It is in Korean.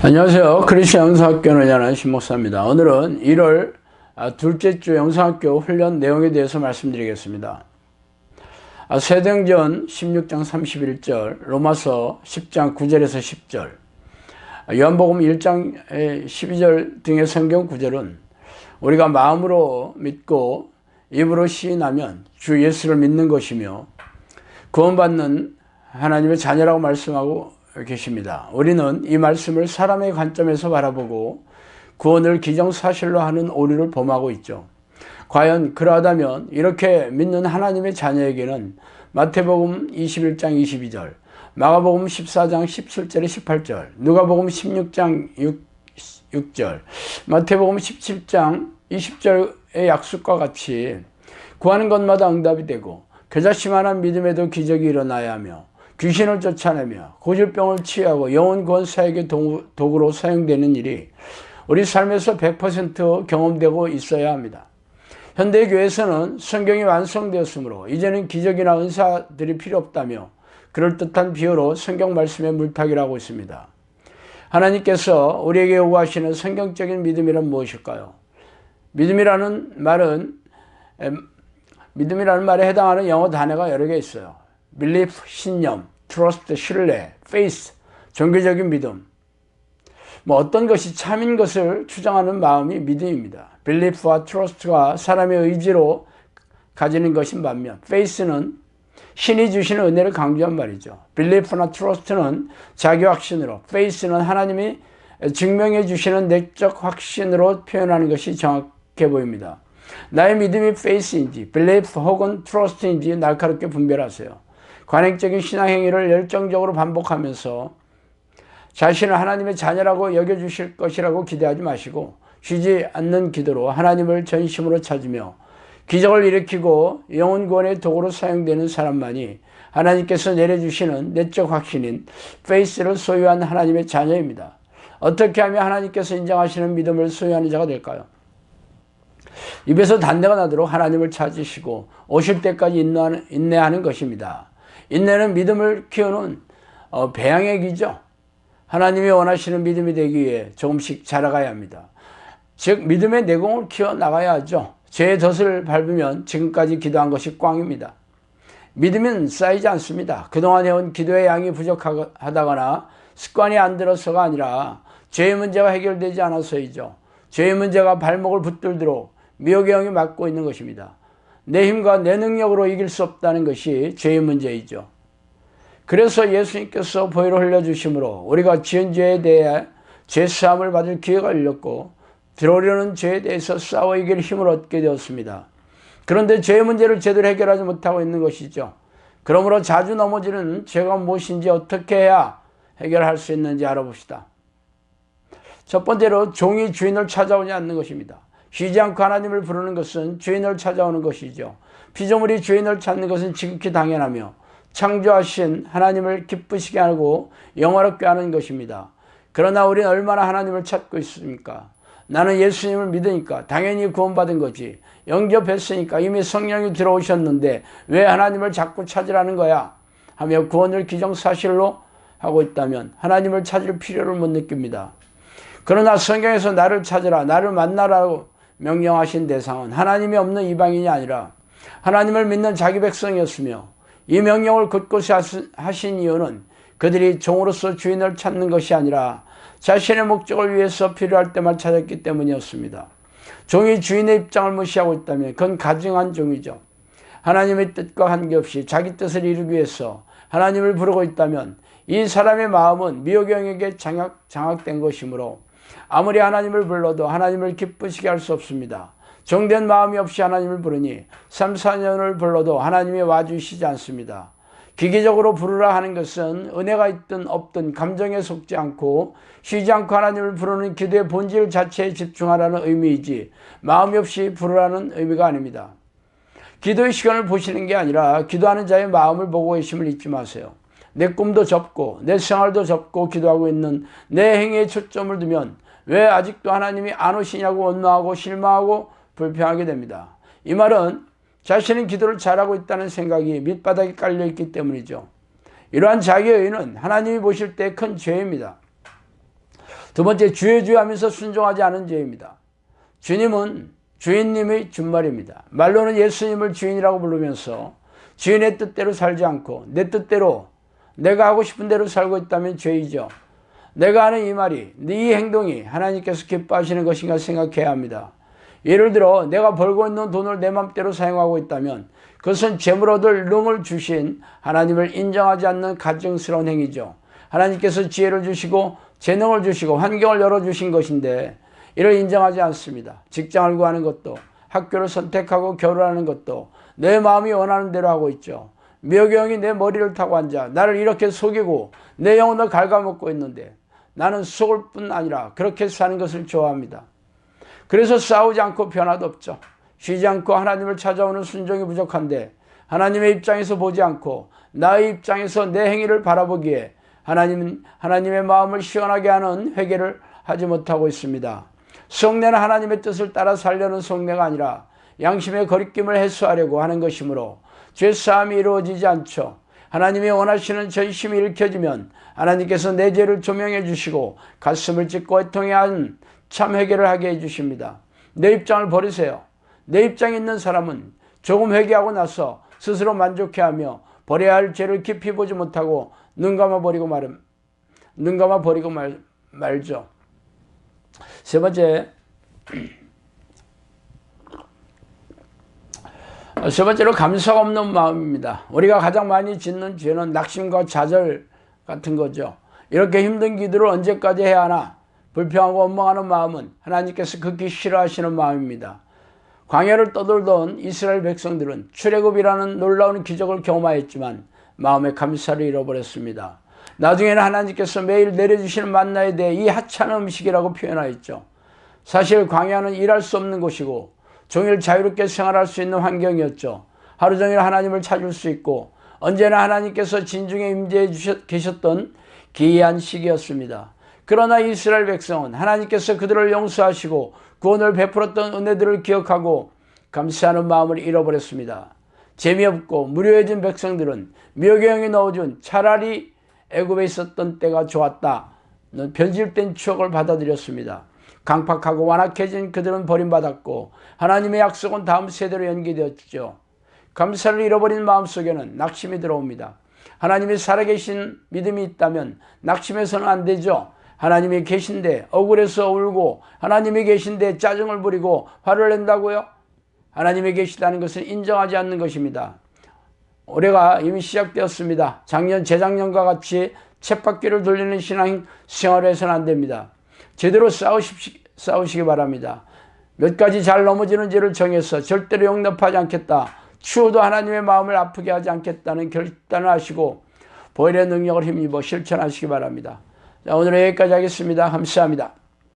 안녕하세요. 크리스천 영상학교를 운영하는 신목사입니다. 오늘은 1월 둘째 주 영상학교 훈련 내용에 대해서 말씀드리겠습니다. 사도행전 16장 31절, 로마서 10장 9절에서 10절, 요한복음 1장 12절 등의 성경 구절은 우리가 마음으로 믿고 입으로 시인하면 주 예수를 믿는 것이며 구원받는 하나님의 자녀라고 말씀하고 계십니다. 우리는 이 말씀을 사람의 관점에서 바라보고 구원을 기정사실로 하는 오류를 범하고 있죠. 과연 그러하다면 이렇게 믿는 하나님의 자녀에게는 마태복음 21장 22절, 마가복음 14장 17절에 18절, 누가복음 16장 6절, 마태복음 17장 20절의 약속과 같이 구하는 것마다 응답이 되고 겨자씨만한 믿음에도 기적이 일어나야 하며 귀신을 쫓아내며 고질병을 치유하고 영혼 구원 사역의 도구로 사용되는 일이 우리 삶에서 100% 경험되고 있어야 합니다. 현대교회에서는 성경이 완성되었으므로 이제는 기적이나 은사들이 필요 없다며 그럴듯한 비유로 성경 말씀에 물타기를 하고 있습니다. 하나님께서 우리에게 요구하시는 성경적인 믿음이란 무엇일까요? 믿음이라는 말에 해당하는 영어 단어가 여러 개 있어요. belief, 신념, trust, 신뢰, faith, 종교적인 믿음. 어떤 것이 참인 것을 추정하는 마음이 믿음입니다. belief와 trust가 사람의 의지로 가지는 것인 반면 faith는 신이 주시는 은혜를 강조한 말이죠. belief나 trust는 자기 확신으로, faith는 하나님이 증명해 주시는 내적 확신으로 표현하는 것이 정확해 보입니다. 나의 믿음이 faith인지 belief 혹은 trust인지 날카롭게 분별하세요. 관행적인 신앙 행위를 열정적으로 반복하면서 자신을 하나님의 자녀라고 여겨주실 것이라고 기대하지 마시고 쉬지 않는 기도로 하나님을 전심으로 찾으며 기적을 일으키고 영혼 구원의 도구로 사용되는 사람만이 하나님께서 내려주시는 내적 확신인 faith를 소유한 하나님의 자녀입니다. 어떻게 하면 하나님께서 인정하시는 믿음을 소유하는 자가 될까요? 입에서 단내가 나도록 하나님을 찾으시고 오실 때까지 인내하는 것입니다. 인내는 믿음을 키우는 배양의 기죠. 하나님이 원하시는 믿음이 되기 위해 조금씩 자라가야 합니다. 즉 믿음의 내공을 키워나가야 하죠. 죄의 덫을 밟으면 지금까지 기도한 것이 꽝입니다. 믿음은 쌓이지 않습니다. 그동안 해온 기도의 양이 부족하다거나 습관이 안 들어서가 아니라 죄의 문제가 해결되지 않아서이죠. 죄의 문제가 발목을 붙들도록 미혹의 영이 막고 있는 것입니다. 내 힘과 내 능력으로 이길 수 없다는 것이 죄의 문제이죠. 그래서 예수님께서 보혈을 흘려주심으로 우리가 지은 죄에 대해 죄사함을 받을 기회가 열렸고 들어오려는 죄에 대해서 싸워 이길 힘을 얻게 되었습니다. 그런데 죄의 문제를 제대로 해결하지 못하고 있는 것이죠. 그러므로 자주 넘어지는 죄가 무엇인지 어떻게 해야 해결할 수 있는지 알아봅시다. 첫 번째로 종이 주인을 찾아오지 않는 것입니다. 쉬지 않고 하나님을 부르는 것은 주인을 찾아오는 것이죠. 피조물이 주인을 찾는 것은 지극히 당연하며 창조하신 하나님을 기쁘시게 하고 영화롭게 하는 것입니다. 그러나 우리는 얼마나 하나님을 찾고 있습니까? 나는 예수님을 믿으니까 당연히 구원받은 거지. 영접했으니까 이미 성령이 들어오셨는데 왜 하나님을 자꾸 찾으라는 거야? 하며 구원을 기정사실로 하고 있다면 하나님을 찾을 필요를 못 느낍니다. 그러나 성경에서 나를 찾으라, 나를 만나라고 명령하신 대상은 하나님이 없는 이방인이 아니라 하나님을 믿는 자기 백성이었으며 이 명령을 굳건히 하신 이유는 그들이 종으로서 주인을 찾는 것이 아니라 자신의 목적을 위해서 필요할 때만 찾았기 때문이었습니다. 종이 주인의 입장을 무시하고 있다면 그건 가증한 종이죠. 하나님의 뜻과 관계없이 자기 뜻을 이루기 위해서 하나님을 부르고 있다면 이 사람의 마음은 미혹의 영에게 장악된 것이므로 아무리 하나님을 불러도 하나님을 기쁘시게 할 수 없습니다. 정된 마음이 없이 하나님을 부르니 3, 4년을 불러도 하나님이 와주시지 않습니다. 기계적으로 부르라 하는 것은 은혜가 있든 없든 감정에 속지 않고 쉬지 않고 하나님을 부르는 기도의 본질 자체에 집중하라는 의미이지 마음이 없이 부르라는 의미가 아닙니다. 기도의 시간을 보시는 게 아니라 기도하는 자의 마음을 보고 계심을 잊지 마세요. 내 꿈도 접고 내 생활도 접고 기도하고 있는 내 행위에 초점을 두면 왜 아직도 하나님이 안 오시냐고 원망하고 실망하고 불평하게 됩니다. 이 말은 자신은 기도를 잘하고 있다는 생각이 밑바닥에 깔려있기 때문이죠. 이러한 자기의의는 하나님이 보실 때 큰 죄입니다. 두 번째, 주의 주의 하면서 순종하지 않은 죄입니다. 주님은 주인님의 준말입니다. 말로는 예수님을 주인이라고 부르면서 주인의 뜻대로 살지 않고 내 뜻대로 내가 하고 싶은 대로 살고 있다면 죄이죠. 내가 하는 이 말이, 이 행동이 하나님께서 기뻐하시는 것인가 생각해야 합니다. 예를 들어 내가 벌고 있는 돈을 내 맘대로 사용하고 있다면 그것은 재물 얻을 능을 주신 하나님을 인정하지 않는 가증스러운 행위죠. 하나님께서 지혜를 주시고 재능을 주시고 환경을 열어주신 것인데 이를 인정하지 않습니다. 직장을 구하는 것도, 학교를 선택하고 결혼하는 것도 내 마음이 원하는 대로 하고 있죠. 미호경이 내 머리를 타고 앉아 나를 이렇게 속이고 내 영혼을 갉아먹고 있는데 나는 속을 뿐 아니라 그렇게 사는 것을 좋아합니다. 그래서 싸우지 않고 변화도 없죠. 쉬지 않고 하나님을 찾아오는 순종이 부족한데 하나님의 입장에서 보지 않고 나의 입장에서 내 행위를 바라보기에 하나님의 마음을 시원하게 하는 회개를 하지 못하고 있습니다. 속내는 하나님의 뜻을 따라 살려는 속내가 아니라 양심의 거리낌을 해소하려고 하는 것이므로 죄사함이 이루어지지 않죠. 하나님이 원하시는 전심이 일으켜지면 하나님께서 내 죄를 조명해 주시고 가슴을 찢고 애통해 한 참 회개를 하게 해 주십니다. 내 입장을 버리세요. 내 입장에 있는 사람은 조금 회개하고 나서 스스로 만족해하며 버려야 할 죄를 깊이 보지 못하고 눈 감아 버리고 말죠. 세 번째로 감사가 없는 마음입니다. 우리가 가장 많이 짓는 죄는 낙심과 좌절 같은 거죠. 이렇게 힘든 기도를 언제까지 해야 하나 불평하고 원망하는 마음은 하나님께서 극히 싫어하시는 마음입니다. 광야를 떠돌던 이스라엘 백성들은 출애굽이라는 놀라운 기적을 경험하였지만 마음의 감사를 잃어버렸습니다. 나중에는 하나님께서 매일 내려주시는 만나에 대해 이 하찮은 음식이라고 표현하였죠. 사실 광야는 일할 수 없는 곳이고 종일 자유롭게 생활할 수 있는 환경이었죠. 하루 종일 하나님을 찾을 수 있고 언제나 하나님께서 진중에 임재해 계셨던 기이한 시기였습니다. 그러나 이스라엘 백성은 하나님께서 그들을 용서하시고 구원을 베풀었던 은혜들을 기억하고 감사하는 마음을 잃어버렸습니다. 재미없고 무료해진 백성들은 미호경이 넣어준 차라리 애굽에 있었던 때가 좋았다는 변질된 추억을 받아들였습니다. 강팍하고 완악해진 그들은 버림받았고 하나님의 약속은 다음 세대로 연기되었죠. 감사를 잃어버린 마음속에는 낙심이 들어옵니다. 하나님이 살아계신 믿음이 있다면 낙심해서는 안 되죠. 하나님이 계신데 억울해서 울고 하나님이 계신데 짜증을 부리고 화를 낸다고요? 하나님이 계시다는 것을 인정하지 않는 것입니다. 올해가 이미 시작되었습니다. 재작년과 같이 쳇바퀴를 돌리는 신앙 생활을 해서는 안 됩니다. 제대로 싸우시기 바랍니다. 몇 가지 잘 넘어지는 죄를 정해서 절대로 용납하지 않겠다. 추후도 하나님의 마음을 아프게 하지 않겠다는 결단을 하시고 보혈의 능력을 힘입어 실천하시기 바랍니다. 자, 오늘은 여기까지 하겠습니다. 감사합니다.